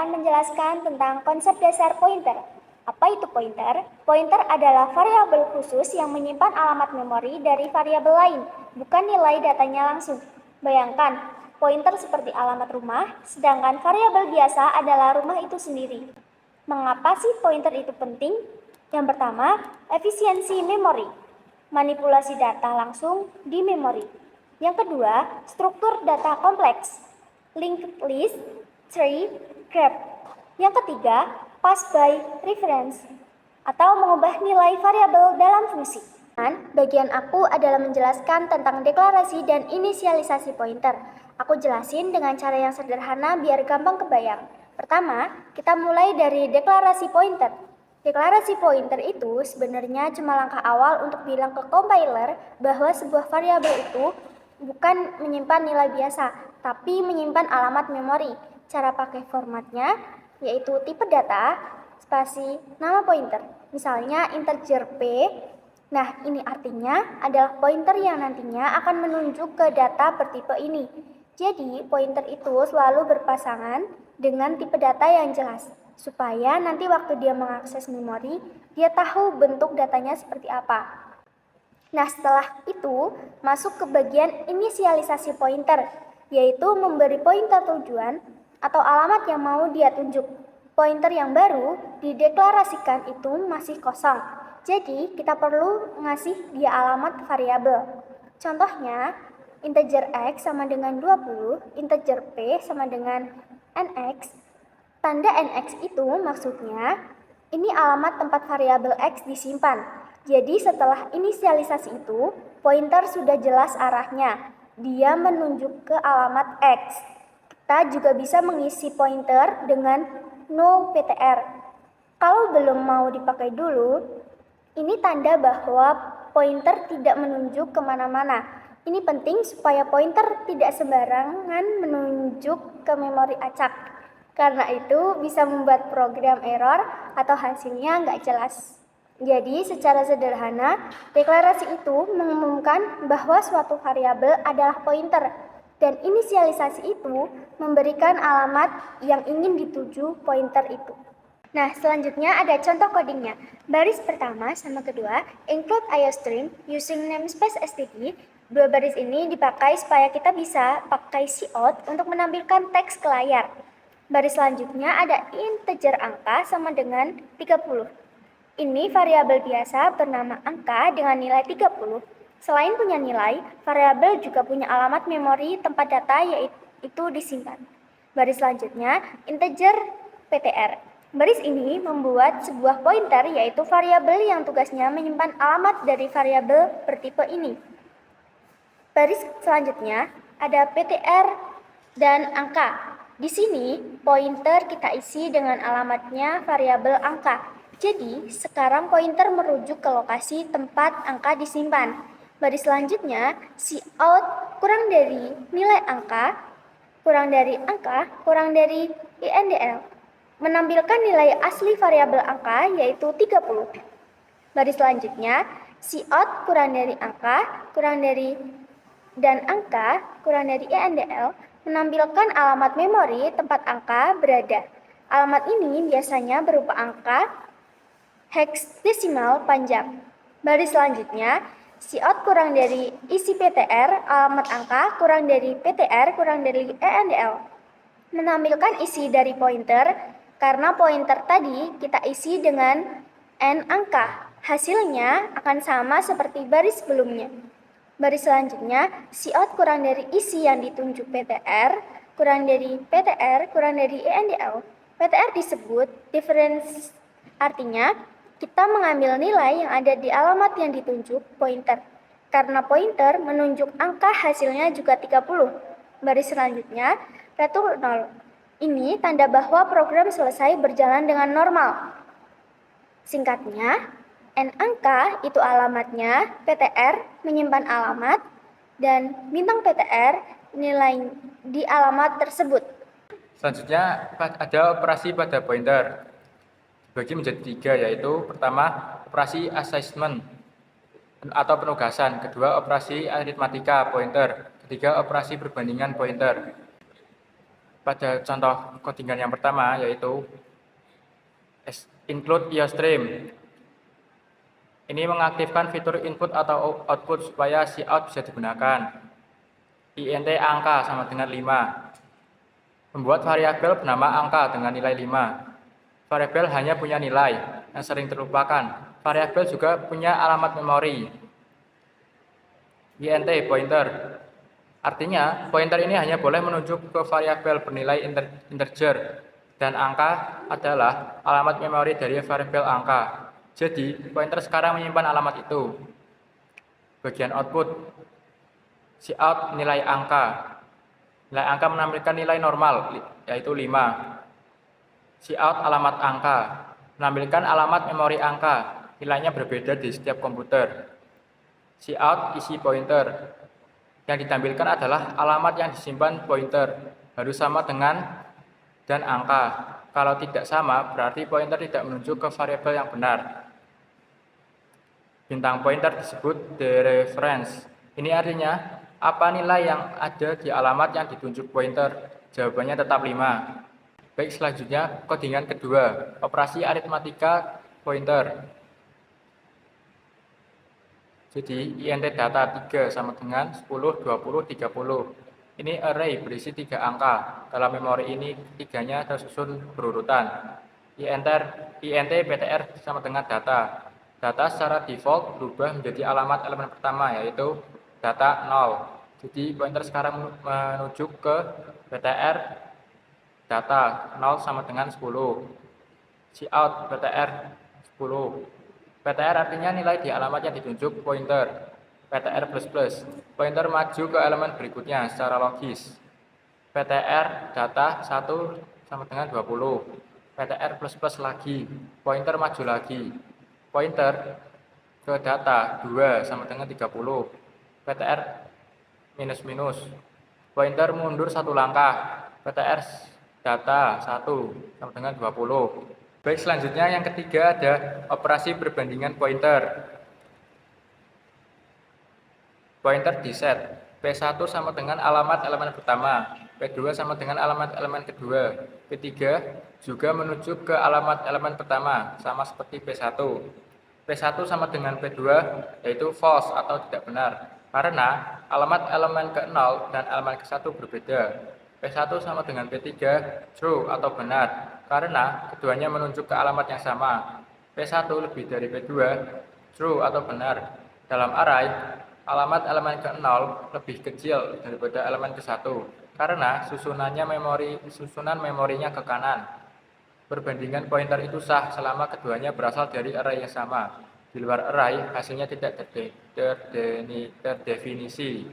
akan menjelaskan tentang konsep dasar pointer. Apa itu pointer? Pointer adalah variabel khusus yang menyimpan alamat memori dari variabel lain, bukan nilai datanya langsung. Bayangkan, pointer seperti alamat rumah, sedangkan variabel biasa adalah rumah itu sendiri. Mengapa sih pointer itu penting? Yang pertama, efisiensi memori. Manipulasi data langsung di memori. Yang kedua, struktur data kompleks. Linked list, tree, graph. Yang ketiga, pass by reference atau mengubah nilai variabel dalam fungsi. Dan bagian aku adalah menjelaskan tentang deklarasi dan inisialisasi pointer. Aku jelasin dengan cara yang sederhana biar gampang kebayang. Pertama, kita mulai dari deklarasi pointer. Deklarasi pointer itu sebenarnya cuma langkah awal untuk bilang ke compiler bahwa sebuah variabel itu bukan menyimpan nilai biasa, tapi menyimpan alamat memori. Cara pakai formatnya yaitu tipe data, spasi, nama pointer. Misalnya integer p. Nah, ini artinya adalah pointer yang nantinya akan menunjuk ke data bertipe ini. Jadi, pointer itu selalu berpasangan dengan tipe data yang jelas, supaya nanti waktu dia mengakses memori, dia tahu bentuk datanya seperti apa. Nah, setelah itu masuk ke bagian inisialisasi pointer, yaitu memberi pointer tujuan atau alamat yang mau dia tunjuk. Pointer yang baru dideklarasikan itu masih kosong, jadi kita perlu ngasih dia alamat variabel. Contohnya, integer x sama dengan 20, integer p sama dengan nx. Tanda nx itu maksudnya ini alamat tempat variabel x disimpan. Jadi setelah inisialisasi itu, pointer sudah jelas arahnya. Dia menunjuk ke alamat X. Kita juga bisa mengisi pointer dengan no ptr. Kalau belum mau dipakai dulu, ini tanda bahwa pointer tidak menunjuk kemana-mana. Ini penting supaya pointer tidak sembarangan menunjuk ke memori acak. Karena itu bisa membuat program error atau hasilnya nggak jelas. Jadi, secara sederhana, deklarasi itu mengumumkan bahwa suatu variabel adalah pointer, dan inisialisasi itu memberikan alamat yang ingin dituju pointer itu. Nah, selanjutnya ada contoh codingnya. Baris pertama sama kedua, include iostream using namespace std. Dua baris ini dipakai supaya kita bisa pakai cout untuk menampilkan teks ke layar. Baris selanjutnya ada integer angka sama dengan 30. Ini variabel biasa bernama angka dengan nilai 30. Selain punya nilai, variabel juga punya alamat memori tempat data yaitu disimpan. Baris selanjutnya, integer ptr. Baris ini membuat sebuah pointer yaitu variabel yang tugasnya menyimpan alamat dari variabel bertipe ini. Baris selanjutnya ada ptr dan angka. Di sini, pointer kita isi dengan alamatnya variabel angka. Jadi, sekarang pointer merujuk ke lokasi tempat angka disimpan. Baris selanjutnya, cout kurang dari nilai angka, kurang dari angka, kurang dari indl. Menampilkan nilai asli variabel angka yaitu 30. Baris selanjutnya, cout kurang dari angka, kurang dari dan angka, kurang dari indl, menampilkan alamat memori tempat angka berada. Alamat ini biasanya berupa angka hexadesimal panjang. Baris selanjutnya, cout kurang dari isi ptr, alamat angka kurang dari ptr kurang dari indl. Menampilkan isi dari pointer, karena pointer tadi kita isi dengan n angka. Hasilnya akan sama seperti baris sebelumnya. Baris selanjutnya, cout kurang dari isi yang ditunjuk ptr, kurang dari ptr kurang dari indl. ptr disebut difference, artinya kita mengambil nilai yang ada di alamat yang ditunjuk pointer. Karena pointer menunjuk angka, hasilnya juga 30. Baris selanjutnya, return 0. Ini tanda bahwa program selesai berjalan dengan normal. Singkatnya, n angka itu alamatnya, ptr menyimpan alamat, dan bintang ptr nilai di alamat tersebut. Selanjutnya ada operasi pada pointer. Dibagi menjadi 3, yaitu pertama operasi assignment atau penugasan, kedua operasi aritmatika pointer, ketiga operasi perbandingan pointer. pada contoh codingan yang pertama, yaitu include IOStream. Ini mengaktifkan fitur input atau output supaya cout bisa digunakan. int angka sama dengan 5. Membuat variabel bernama angka dengan nilai 5. Variabel hanya punya nilai yang sering terlupakan. Variabel juga punya alamat memori. int pointer. Artinya, pointer ini hanya boleh menunjuk ke variabel bernilai integer dan angka adalah alamat memori dari variabel angka. Jadi, pointer sekarang menyimpan alamat itu. Bagian output, cout nilai angka. Nilai angka menampilkan nilai normal, yaitu 5. Cout alamat angka, menampilkan alamat memori angka. Nilainya berbeda di setiap komputer. Cout isi pointer. Yang ditampilkan adalah alamat yang disimpan pointer. Harus sama dengan dan angka. Kalau tidak sama, berarti pointer tidak menunjuk ke variabel yang benar. Bintang pointer disebut dereference. Ini artinya, apa nilai yang ada di alamat yang ditunjuk pointer? Jawabannya tetap 5. Baik, selanjutnya codingan kedua, operasi aritmatika pointer. Jadi, int data 3 sama dengan 10, 20, 30. Ini array berisi 3 angka. Dalam memori ini, tiganya tersusun berurutan. int ptr sama dengan data. Data secara default berubah menjadi alamat elemen pertama, yaitu data 0. Jadi, pointer sekarang menuju ke ptr data 0 sama dengan 10. Cout ptr 10. ptr artinya nilai di alamat yang ditunjuk pointer. ptr++. Pointer maju ke elemen berikutnya secara logis. ptr data 1 sama dengan 20. ptr++ lagi. Pointer maju lagi. Pointer ke data 2 sama dengan 30. ptr minus-minus. Pointer mundur satu langkah. ptr data 1 sama dengan 20. Baik, selanjutnya yang ketiga ada operasi perbandingan pointer. Pointer diset. P1 sama dengan alamat elemen pertama. P2 sama dengan alamat elemen kedua. P3 juga menuju ke alamat elemen pertama, sama seperti P1. P1 sama dengan P2 yaitu false atau tidak benar. Karena alamat elemen ke-0 dan elemen ke-1 berbeda. P1 sama dengan P3 true atau benar. Karena keduanya menunjuk ke alamat yang sama. P1 lebih dari P2 true atau benar. Dalam array, alamat elemen ke-0 lebih kecil daripada elemen ke-1 karena susunan memorinya ke kanan. Perbandingan pointer itu sah selama keduanya berasal dari array yang sama. Di luar array, hasilnya tidak terdefinisi.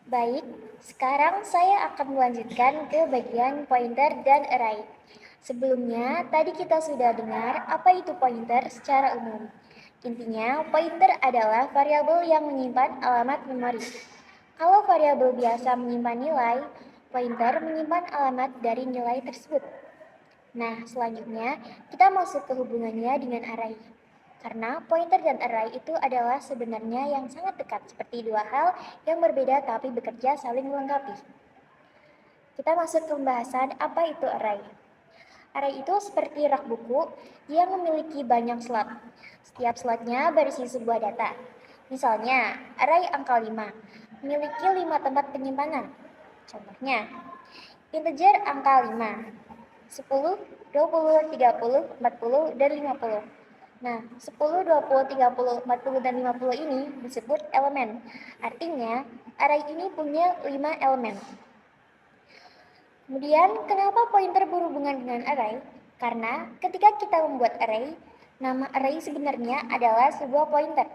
Baik, sekarang saya akan melanjutkan ke bagian pointer dan array. Sebelumnya, tadi kita sudah dengar apa itu pointer secara umum. Intinya, pointer adalah variabel yang menyimpan alamat memori. Kalau variabel biasa menyimpan nilai, pointer menyimpan alamat dari nilai tersebut. Nah, selanjutnya kita masuk ke hubungannya dengan array. Karena pointer dan array itu adalah sebenarnya yang sangat dekat, seperti dua hal yang berbeda tapi bekerja saling melengkapi. Kita masuk ke pembahasan apa itu array. Array itu seperti rak buku yang memiliki banyak slot. Setiap slotnya berisi sebuah data. Misalnya, array angka 5 memiliki 5 tempat penyimpanan. Contohnya, integer angka 5, 10, 20, 30, 40, dan 50. Nah, 10, 20, 30, 40, dan 50 ini disebut elemen. Artinya, array ini punya 5 elemen. Kemudian, kenapa pointer berhubungan dengan array? Karena ketika kita membuat array, nama array sebenarnya adalah sebuah pointer.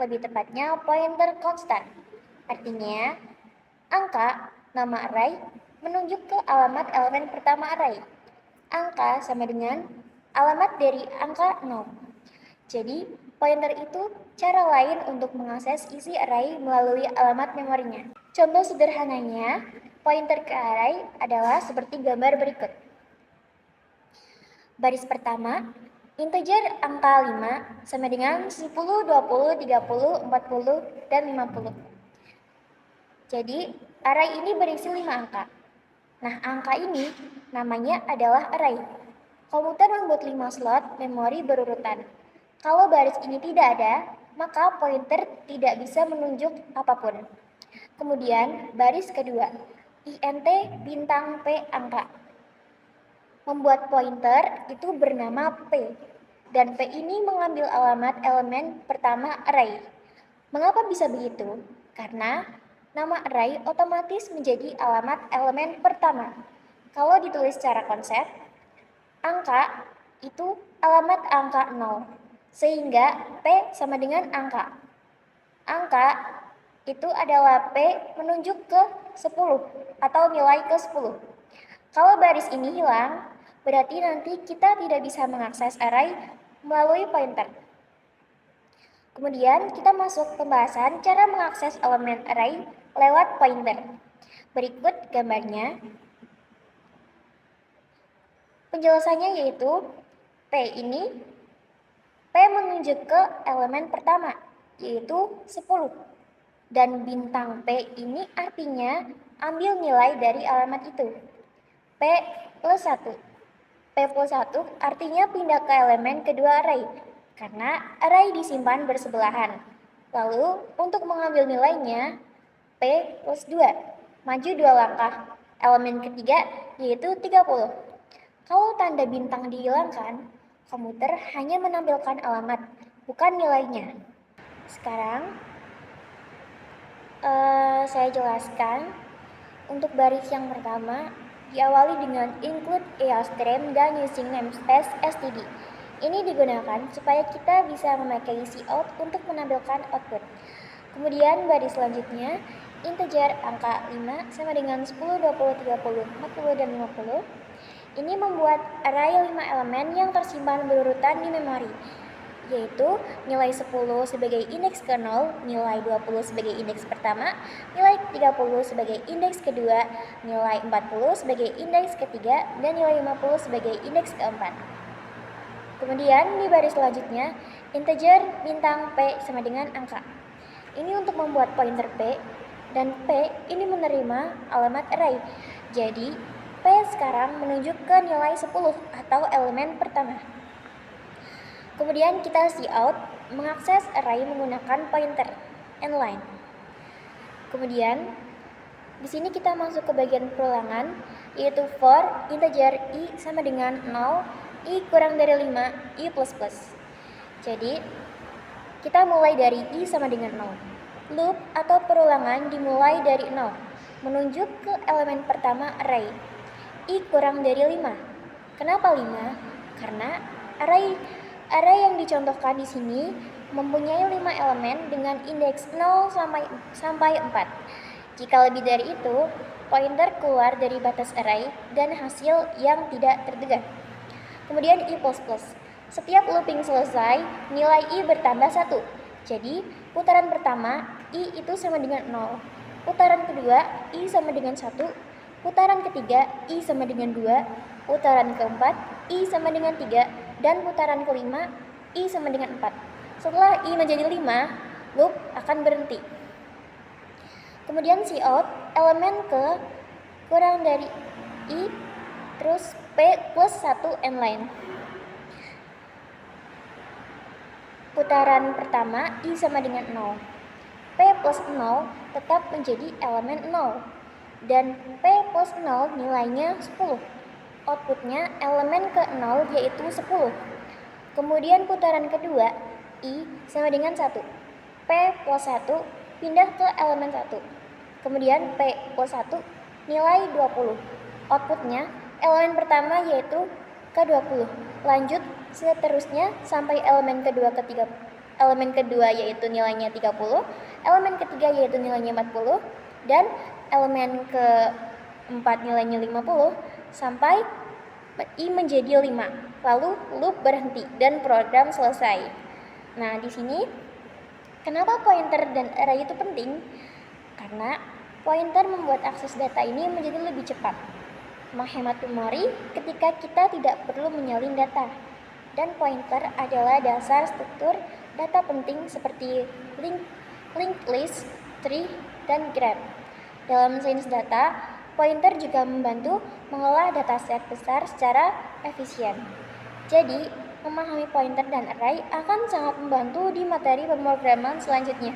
Lebih tepatnya, pointer konstan. Artinya, angka, nama array, menunjuk ke alamat elemen pertama array. Angka sama dengan alamat dari angka 0. Jadi, pointer itu cara lain untuk mengakses isi array melalui alamat memorinya. Contoh sederhananya, pointer ke array adalah seperti gambar berikut. Baris pertama, integer angka 5 sama dengan 10, 20, 30, 40, dan 50. Jadi, array ini berisi 5 angka. Nah, angka ini namanya adalah array. Komputer membuat 5 slot memori berurutan. Kalau baris ini tidak ada, maka pointer tidak bisa menunjuk apapun. Kemudian baris kedua, int bintang p angka. Membuat pointer itu bernama p, dan p ini mengambil alamat elemen pertama array. Mengapa bisa begitu? Karena nama array otomatis menjadi alamat elemen pertama. Kalau ditulis secara konsep, angka itu alamat angka 0, sehingga P sama dengan angka. Angka itu adalah P menunjuk ke 10 atau nilai ke 10. Kalau baris ini hilang, berarti nanti kita tidak bisa mengakses array melalui pointer. Kemudian kita masuk pembahasan cara mengakses elemen array lewat pointer. Berikut gambarnya. Penjelasannya yaitu P menunjuk ke elemen pertama, yaitu 10. Dan bintang P ini artinya ambil nilai dari alamat itu. P plus 1. P plus 1 artinya pindah ke elemen kedua array, karena array disimpan bersebelahan. Lalu, untuk mengambil nilainya, P plus 2. Maju 2 langkah. Elemen ketiga yaitu 30. Kalau tanda bintang dihilangkan, komputer hanya menampilkan alamat, bukan nilainya. Sekarang, saya jelaskan. Untuk baris yang pertama, diawali dengan include a stream dan using namespace std. Ini digunakan supaya kita bisa memakai cout untuk menampilkan output. Kemudian baris selanjutnya, integer angka 5 sama dengan 10, 20, 30, 40, dan 50. Ini membuat array 5 elemen yang tersimpan berurutan di memori, yaitu nilai 10 sebagai indeks ke 0, nilai 20 sebagai indeks pertama, nilai 30 sebagai indeks kedua, nilai 40 sebagai indeks ketiga, dan nilai 50 sebagai indeks keempat. Kemudian di baris selanjutnya, integer bintang P sama dengan angka. Ini untuk membuat pointer P, dan P ini menerima alamat array. Jadi, P sekarang menunjuk ke nilai 10 atau elemen pertama. Kemudian kita cout mengakses array menggunakan pointer n-line. Kemudian di sini kita masuk ke bagian perulangan, yaitu for integer i sama dengan 0, i kurang dari 5, i plus plus. Jadi kita mulai dari i sama dengan 0. Loop atau perulangan dimulai dari 0, menunjuk ke elemen pertama array. I kurang dari 5. Kenapa 5? Karena array yang dicontohkan di sini mempunyai 5 elemen dengan indeks 0 sampai 4. Jika lebih dari itu, pointer keluar dari batas array dan hasil yang tidak terduga. Kemudian i plus plus. Setiap looping selesai, nilai i bertambah 1. Jadi, putaran pertama i itu sama dengan 0. Putaran kedua i sama dengan 1. Putaran ketiga i sama dengan 2. Putaran keempat i sama dengan 3. Dan putaran kelima i sama dengan 4. Setelah i menjadi 5, loop akan berhenti. Kemudian cout elemen ke kurang dari i terus p plus 1 n-line. Putaran pertama i sama dengan 0. P plus 0 tetap menjadi elemen 0. Dan P plus 0 nilainya 10. Outputnya elemen ke 0 yaitu 10. Kemudian putaran kedua, I sama dengan 1. P plus 1 pindah ke elemen 1. Kemudian P plus 1 nilai 20. Outputnya elemen pertama yaitu ke 20. Lanjut seterusnya sampai elemen kedua elemen kedua yaitu nilainya 30, elemen ketiga yaitu nilainya 40, dan elemen keempat nilainya 50 sampai i menjadi 5. Lalu loop berhenti dan program selesai. Nah, di sini kenapa pointer dan array itu penting? Karena pointer membuat akses data ini menjadi lebih cepat, menghemat memori ketika kita tidak perlu menyalin data. Dan pointer adalah dasar struktur data penting seperti linked list, tree, dan graph. Dalam sains data, Pointer juga membantu mengolah dataset besar secara efisien. Jadi, memahami pointer dan array akan sangat membantu di materi pemrograman selanjutnya.